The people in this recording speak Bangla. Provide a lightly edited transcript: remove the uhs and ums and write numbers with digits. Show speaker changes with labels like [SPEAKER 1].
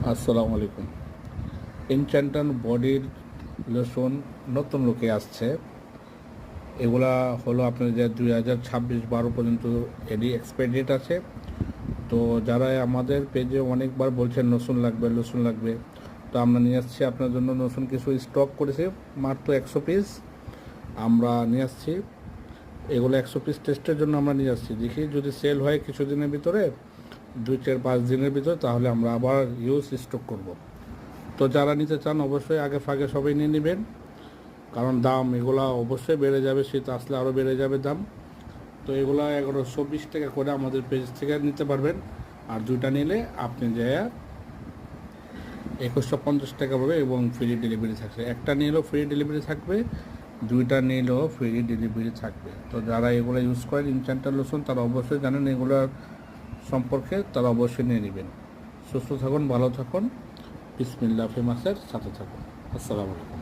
[SPEAKER 1] আসসালামু আলাইকুম। এনচ্যান্টন বডির লোশন নতুন লুকে আসছে। এগুলা হলো আপনার যে 2026-12 পর্যন্ত এরই এক্সপায়ারি ডেট আছে। তো যারা আমাদের পেজে অনেকবার বলছেন লোশন লাগবে লোশন লাগবে, তো আমরা নিয়ে আসছি আপনার জন্য নতুন কিছু স্টক করেছি, মাত্র 100 পিস আমরা নিয়ে আসছি। এগুলো 100 পিস টেস্টের জন্য আমরা নিয়ে আসছি, দেখি যদি সেল হয় কিছুদিনের ভিতরে, 2-4-5 দিনের ভিতরে, তাহলে আমরা আবার ইউজ স্টক করব। তো যারা নিতে চান অবশ্যই আগে ফাগে সবাই নিয়ে নেবেন, কারণ দাম এগুলা অবশ্যই বেড়ে যাবে, শীত আসলে আরও বেড়ে যাবে দাম। তো এগুলা 1120 টাকা করে আমাদের পেজ থেকে নিতে পারবেন। আর দুইটা নিলে আপনি যে 2150 টাকা পাবে এবং ফ্রি ডেলিভারি থাকবে। একটা নিলেও ফ্রি ডেলিভারি থাকবে, দুইটা নিলেও ফ্রি ডেলিভারি থাকবে। তো যারা এগুলো ইউজ করেন ইনস্ট্যান্ট লোশন, তারা অবশ্যই জানেন এগুলোর সম্পর্কে, তারা অবশ্যই নিয়ে নেবেন। সুস্থ থাকুন, ভালো থাকুন, বিসমিল্লাহ ফেমাসের সাথে থাকুন। আসসালামু আলাইকুম।